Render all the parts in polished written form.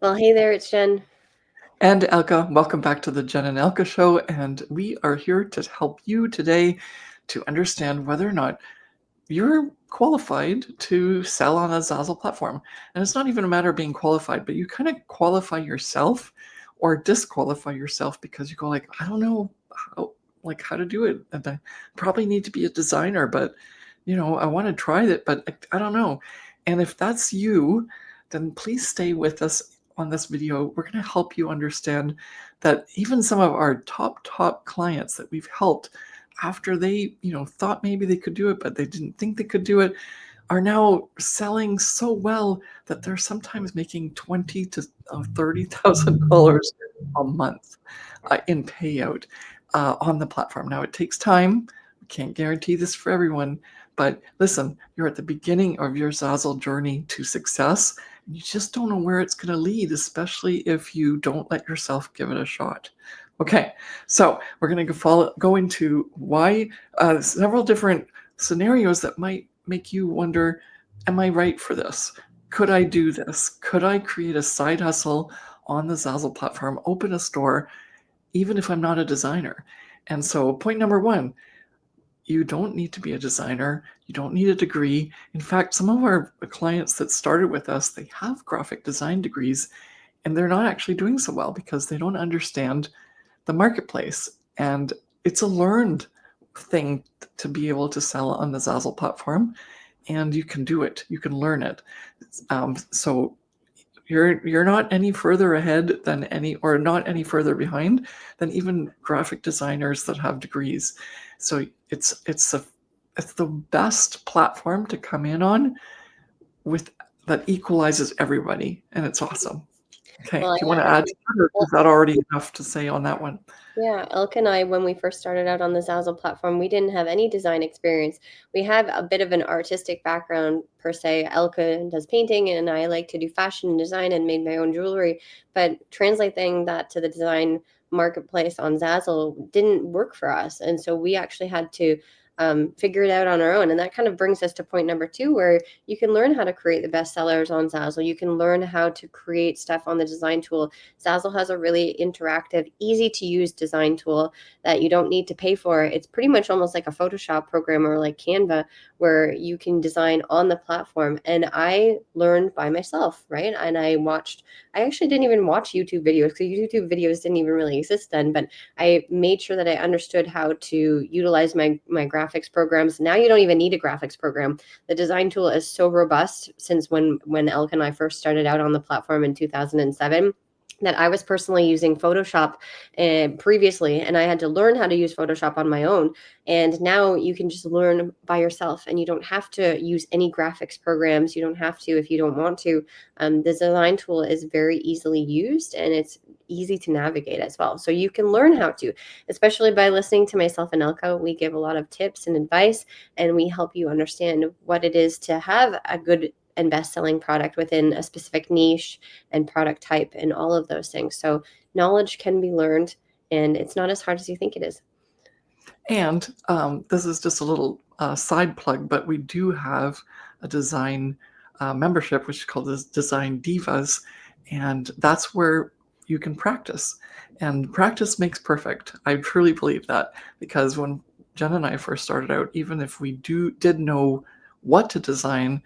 Well, hey there, it's Jen. And Elke, welcome back to the Jen and Elke Show. And we are here to help you today to understand whether or not you're qualified to sell on a Zazzle platform. And it's not even a matter of being qualified, but you kind of qualify yourself or disqualify yourself because you go like, I don't know how to do it. And I probably need to be a designer, but I want to try it, but I don't know. And if that's you, then please stay with us on this video. We're going to help you understand that even some of our top clients that we've helped after they, thought maybe they could do it, but they didn't think they could do it, are now selling so well that they're sometimes making $20,000 to $30,000 a month in payout on the platform. Now it takes time. We can't guarantee this for everyone, but listen, you're at the beginning of your Zazzle journey to success. And you just don't know where it's going to lead, especially if you don't let yourself give it a shot. Okay, so we're going to go into why several different scenarios that might make you wonder, am I right for this? Could I do this? Could I create a side hustle on the Zazzle platform, open a store, even if I'm not a designer? And so point number one, you don't need to be a designer. You don't need a degree. In fact, some of our clients that started with us, they have graphic design degrees, and they're not actually doing so well because they don't understand the marketplace. And it's a learned thing to be able to sell on the Zazzle platform, and you can do it. You can learn it. So you're not any further ahead than or not any further behind than even graphic designers that have degrees. So it's the best platform to come in on with that equalizes everybody, and it's awesome. Okay, Well, do you want to add to that, or is that already enough to say on that one? yeah, Elke and I, when we first started out on the Zazzle platform, we didn't have any design experience. We have a bit of an artistic background per se. Elke does painting, and I like to do fashion and design and made my own jewelry. But translating that to the design marketplace on Zazzle didn't work for us, and so we actually had to figure it out on our own. And that kind of brings us to point number two, where you can learn how to create the best sellers on Zazzle. You can learn how to create stuff on the design tool. Zazzle has a really interactive, easy to use design tool that you don't need to pay for. It's pretty much almost like a Photoshop program or like Canva, where you can design on the platform. And I learned by myself, right? And I actually didn't even watch YouTube videos because YouTube videos didn't even really exist then, but I made sure that I understood how to utilize my graphics programs. Now you don't even need a graphics program. The design tool is so robust since when Elke and I first started out on the platform in 2007 that I was personally using Photoshop previously, and I had to learn how to use Photoshop on my own. And now you can just learn by yourself, and you don't have to use any graphics programs. You don't have to if you don't want to. The design tool is very easily used, and it's easy to navigate as well. So you can learn how to, especially by listening to myself and Elke. We give a lot of tips and advice, and we help you understand what it is to have a good and best-selling product within a specific niche and product type and all of those things. So knowledge can be learned, and it's not as hard as you think it is. And this is just a little side plug, but we do have a design membership, which is called the Design Divas, and that's where you can practice. And practice makes perfect. I truly believe that, because when Jen and I first started out, even if we did know what to design,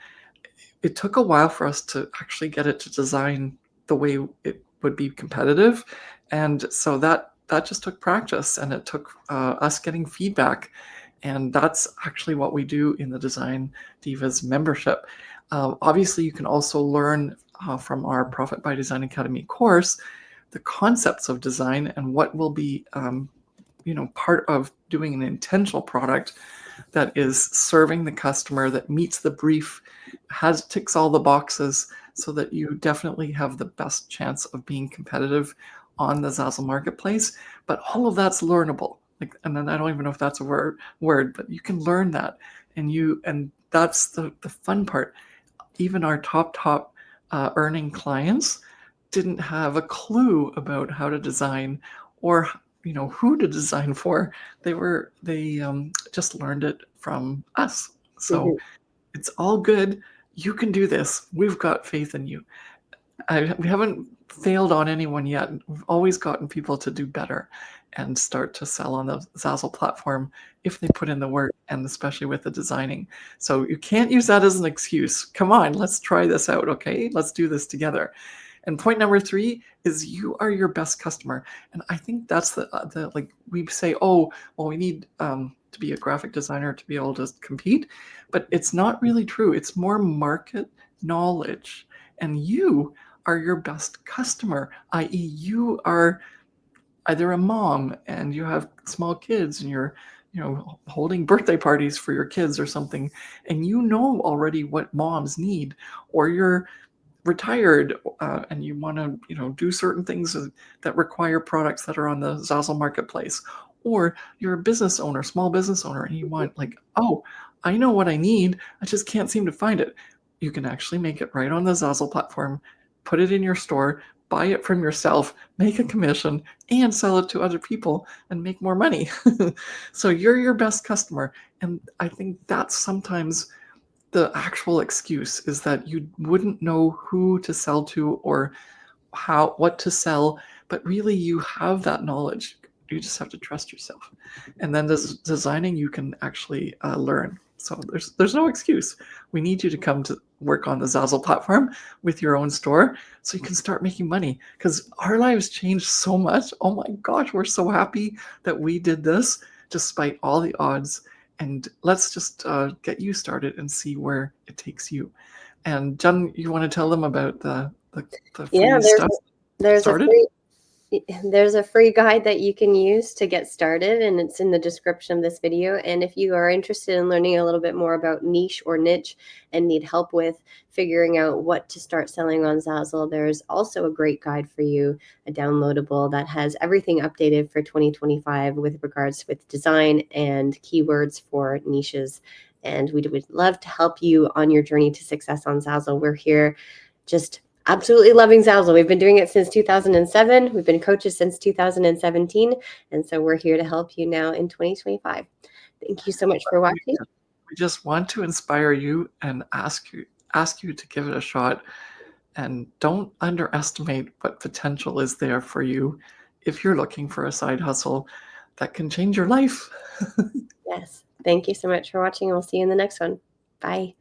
it took a while for us to actually get it to design the way it would be competitive. And so that just took practice, and it took us getting feedback. And that's actually what we do in the Design Divas membership. Obviously, you can also learn from our Profit by Design Academy course the concepts of design and what will be part of doing an intentional product that is serving the customer, that meets the brief, ticks all the boxes, so that you definitely have the best chance of being competitive on the Zazzle marketplace. But all of that's learnable. And then I don't even know if that's a word, but you can learn that, and that's the fun part. Even our top earning clients didn't have a clue about how to design or who to design for. They just learned it from us. So Mm-hmm. it's all good. You can do this. We've got faith in you. We haven't failed on anyone yet. We've always gotten people to do better and start to sell on the Zazzle platform if they put in the work, and especially with the designing. So you can't use that as an excuse. Come on, let's try this out, okay? Let's do this together. And point number 3 is you are your best customer. And I think that's the like we say, oh, well, we need to be a graphic designer to be able to compete, but it's not really true. It's more market knowledge, and you are your best customer, i.e., you are either a mom and you have small kids and you're holding birthday parties for your kids or something, and you know already what moms need, or you're retired and you want to do certain things that require products that are on the Zazzle marketplace, or you're a business owner, small business owner, and you want like, oh, I know what I need, I just can't seem to find it. You can actually make it right on the Zazzle platform, put it in your store, buy it from yourself, make a commission, and sell it to other people and make more money. So you're your best customer. And I think that's sometimes the actual excuse, is that you wouldn't know who to sell to or what to sell, but really you have that knowledge. You just have to trust yourself. And then this designing you can actually learn. So there's no excuse. We need you to come to work on the Zazzle platform with your own store so you can start making money, because our lives changed so much. Oh my gosh, we're so happy that we did this despite all the odds. And let's just get you started and see where it takes you. And Jen, you want to tell them about the Yeah, free stuff there's a started? there's a free guide that you can use to get started, and it's in the description of this video. And if you are interested in learning a little bit more about niche or niche and need help with figuring out what to start selling on Zazzle, there's also a great guide for you, a downloadable that has everything updated for 2025 with regards with design and keywords for niches. And we would love to help you on your journey to success on Zazzle. We're here just absolutely loving Zazzle. We've been doing it since 2007. We've been coaches since 2017. And so we're here to help you now in 2025. Thank you so much for watching. We just want to inspire you and ask you to give it a shot, and don't underestimate what potential is there for you if you're looking for a side hustle that can change your life. Yes. Thank you so much for watching. We'll see you in the next one. Bye.